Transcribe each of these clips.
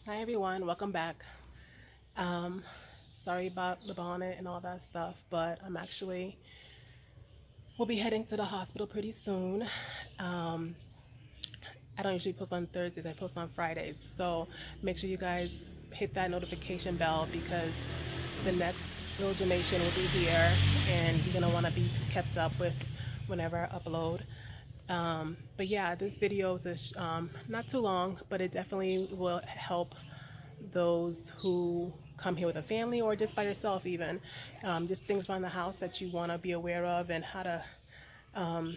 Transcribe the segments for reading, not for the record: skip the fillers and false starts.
Hi everyone, welcome back. Um, Sorry about the bonnet and all that stuff, but we'll be heading to the hospital pretty soon. Um, I don't usually post on Thursdays, I post on Fridays. So make sure you guys hit that notification bell because the next little Jamaican will be here and you're gonna wanna be kept up with whenever I upload. But yeah, this video is not too long, but it definitely will help those who come here with a family or just by yourself even. Just things around the house that you want to be aware of and how to um,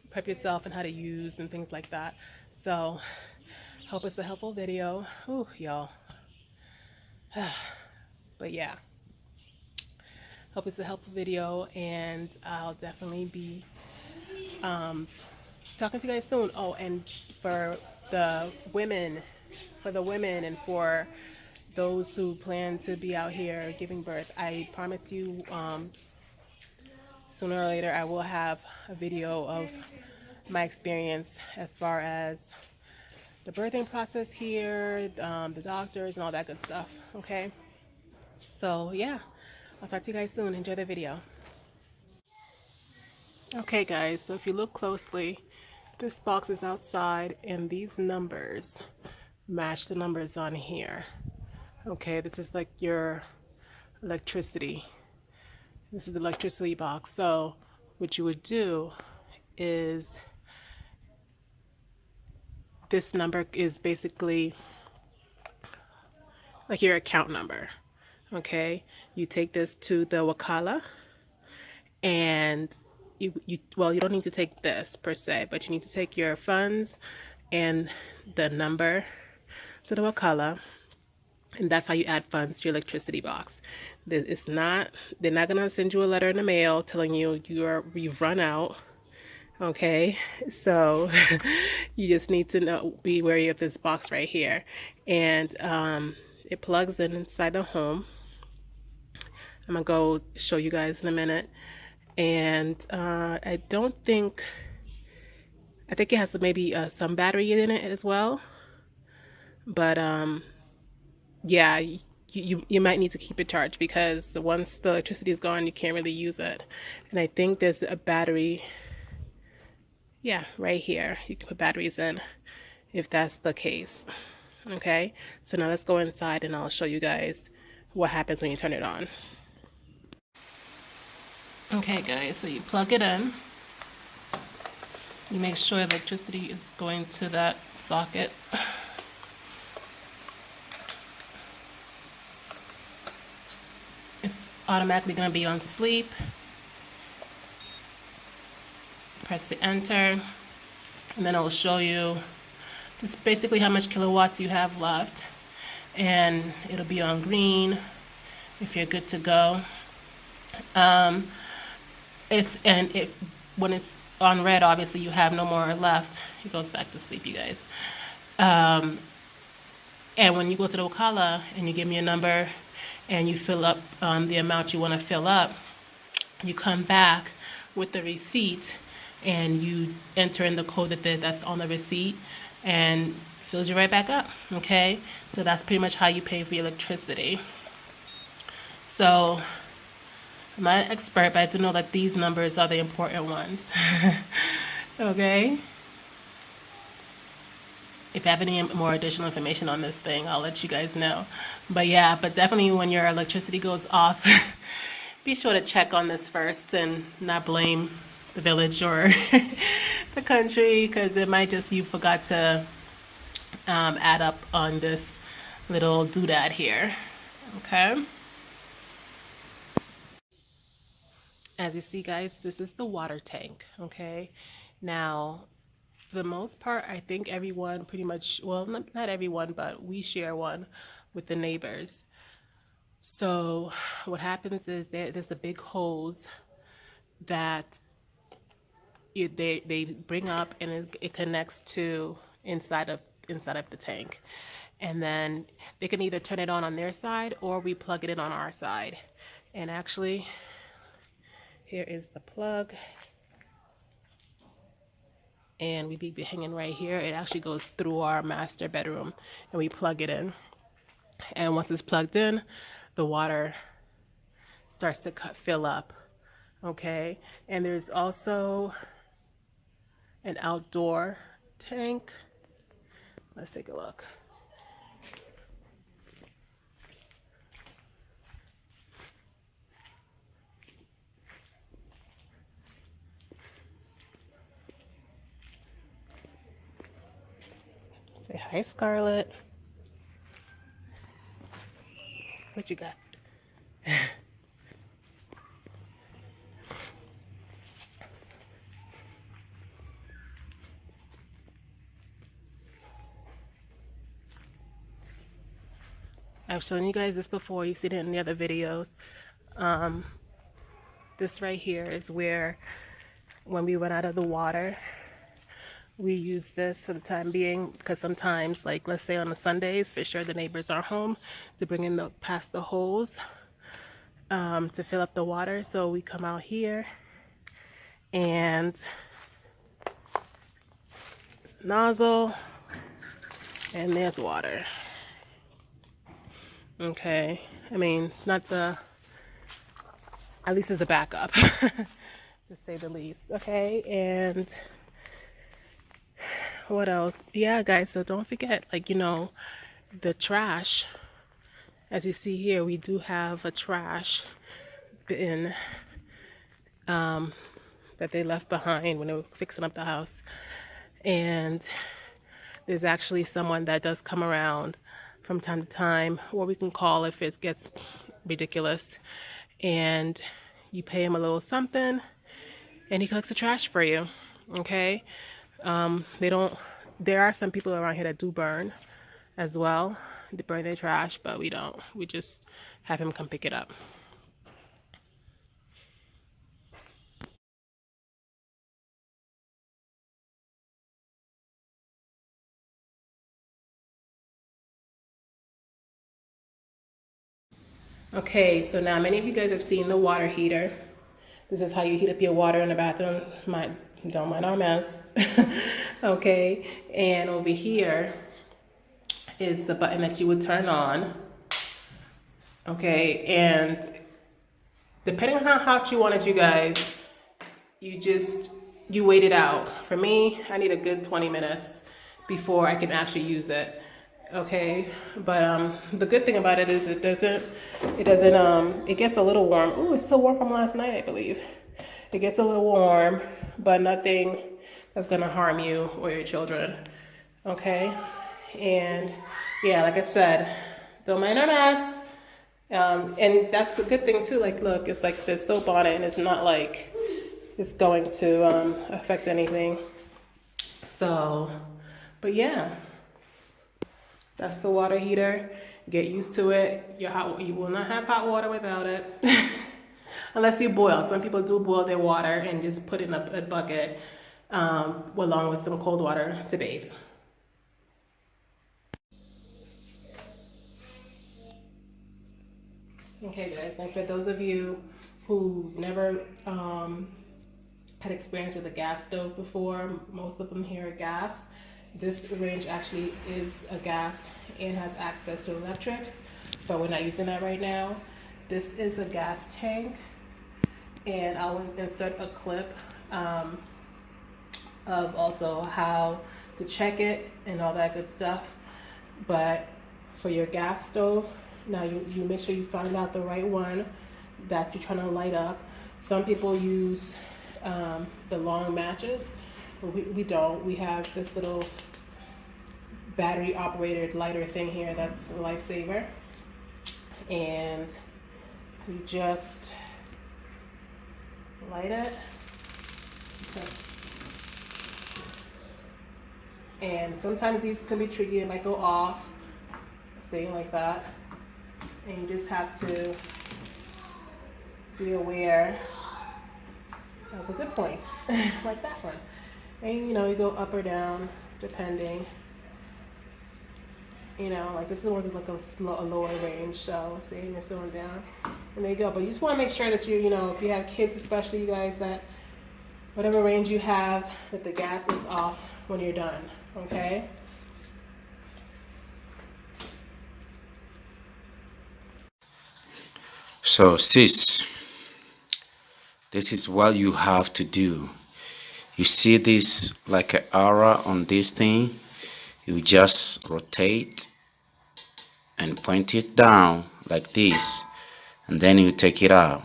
prep yourself and how to use and things like that. So hope it's a helpful video. Ooh, y'all. But yeah, hope it's a helpful video and I'll definitely be um, talking to you guys soon. Oh, and for the women, for the women and for those who plan to be out here giving birth, I promise you, sooner or later, I will have a video of my experience as far as the birthing process here, the doctors, and all that good stuff. Okay, so yeah, I'll talk to you guys soon. Enjoy the video. Okay, guys, so if you look closely, this box is outside, and these numbers match the numbers on here. Okay, this is like your electricity. This is the electricity box. So what you would do is this number is basically like your account number. Okay, you take this to the wakala and you don't need to take this per se, but you need to take your funds and the number to the wakala, and that's how you add funds to your electricity box. It's not, they're not gonna send you a letter in the mail telling you you've run out. Okay, so you just need to be wary of this box right here, and it plugs in inside the home. I'm gonna go show you guys in a minute, and I think it has maybe some battery in it as well, but yeah, you might need to keep it charged because once the electricity is gone, you can't really use it. And I think there's a battery, yeah, right here. You can put batteries in if that's the case. Okay, so now let's go inside and I'll show you guys what happens when you turn it on. Okay, guys, so you plug it in. You make sure electricity is going to that socket. It's automatically going to be on sleep. Press the enter, and then it will show you just basically how much kilowatts you have left, and it'll be on green if you're good to go. When it's on red, obviously you have no more left. It goes back to sleep, you guys. And when you go to the Wakala and you give me a number and you fill up the amount you want to fill up, you come back with the receipt and you enter in the code that's on the receipt and fills you right back up. Okay, so that's pretty much how you pay for your electricity. So I'm not an expert, but I do know that these numbers are the important ones. Okay, if I have any more additional information on this thing, I'll let you guys know. But yeah, but definitely when your electricity goes off, be sure to check on this first and not blame the village or the country, because it might just you forgot to add up on this little doodad here. Okay, as you see, guys, this is the water tank. Okay, now for the most part, I think everyone pretty much, well, not everyone, but we share one with the neighbors. So what happens is there's a big hose that they bring up, and it connects to inside of the tank, and then they can either turn it on their side or we plug it in on our side. And actually, here is the plug. and we be hanging right here. It actually goes through our master bedroom, and we plug it in. And once it's plugged in, the water starts to fill up. Okay, and there's also an outdoor tank. Let's take a look. Say hi, Scarlett. What you got? I've shown you guys this before. You've seen it in the other videos. This right here is where, when we run out of the water, we use this for the time being, because sometimes, like let's say on the Sundays, for sure the neighbors are home to bring in past the hose to fill up the water. So we come out here and nozzle, and there's water. Okay, I mean, it's not at least it's a backup, to say the least. Okay, and what else? Yeah, guys, so don't forget, like, the trash. As you see here, we do have a trash bin that they left behind when they were fixing up the house. And there's actually someone that does come around from time to time, or we can call if it gets ridiculous, and you pay him a little something and he collects the trash for you. Okay, there are some people around here that do burn as well. They burn their trash, but we don't. We just have him come pick it up. Okay, so now many of you guys have seen the water heater. This is how you heat up your water in the bathroom. Don't mind our mess. Okay, and over here is the button that you would turn on. Okay, and depending on how hot you want it, you guys, you wait it out. For me, I need a good 20 minutes before I can actually use it. Okay, but the good thing about it is it gets a little warm. Ooh, it's still warm from last night, I believe. It gets a little warm, but nothing that's gonna harm you or your children. Okay, and yeah, like I said, don't mind our mess. And that's the good thing too. Like, look, it's like there's soap on it, and it's not like it's going to affect anything. So, but yeah. That's the water heater. Get used to it. You will not have hot water without it. Unless you boil. Some people do boil their water and just put it in a bucket along with some cold water to bathe. Okay, guys, and for those of you who never had experience with a gas stove before, most of them here are gas. This range actually is a gas and has access to electric, but we're not using that right now. This is a gas tank, and I'll insert a clip of also how to check it and all that good stuff. But for your gas stove, now you make sure you find out the right one that you're trying to light up. Some people use the long matches. We don't. We have this little battery operated lighter thing here that's a lifesaver, and you just light it. Okay. And sometimes these can be tricky, it might go off, saying like that, and you just have to be aware of the good points, like that one. And you go up or down depending. Like this is one like a lower range, so see, it's going down, and there you go. But you just want to make sure that if you have kids, especially you guys that whatever range you have, that the gas is off when you're done, okay? So sis, this is what you have to do. You see this like an arrow on this thing? You just rotate and point it down like this, and then you take it out.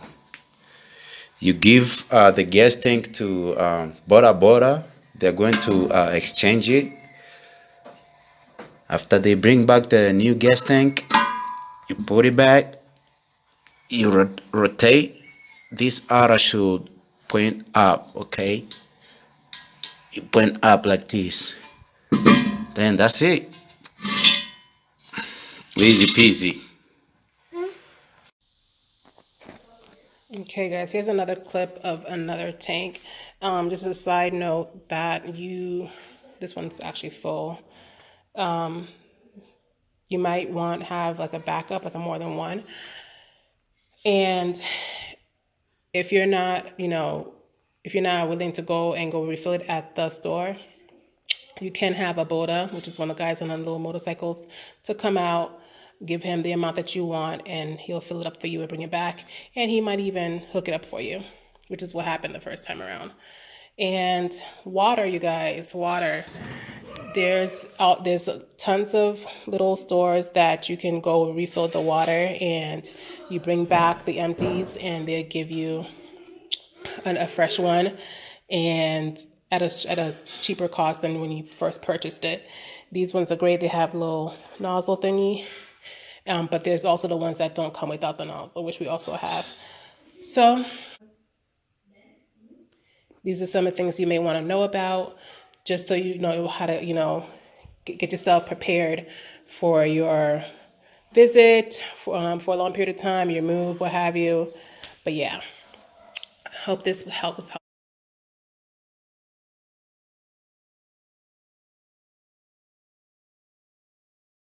You give the gas tank to Bora Bora. They're going to exchange it. After they bring back the new gas tank, you put it back. You rotate. This arrow should point up, okay? You point up like this. Then that's it. Easy peasy. Okay, guys, here's another clip of another tank. Just a side note that this one's actually full. Um, you might want to have like a backup, like a more than one. And if you're not, if you're not willing to go and go refill it at the store, you can have a boda, which is one of the guys on the little motorcycles, to come out, give him the amount that you want, and he'll fill it up for you and bring it back. And he might even hook it up for you, which is what happened the first time around. And water, you guys, water. There's tons of little stores that you can go refill the water, and you bring back the empties, and they'll give you a fresh one, and at a cheaper cost than when you first purchased it. These ones are great. They have a little nozzle thingy, but there's also the ones that don't come without the nozzle, which we also have. So these are some of the things you may want to know about, just so you know how to, get yourself prepared for your visit, for a long period of time, your move, what have you. But yeah, hope this helps.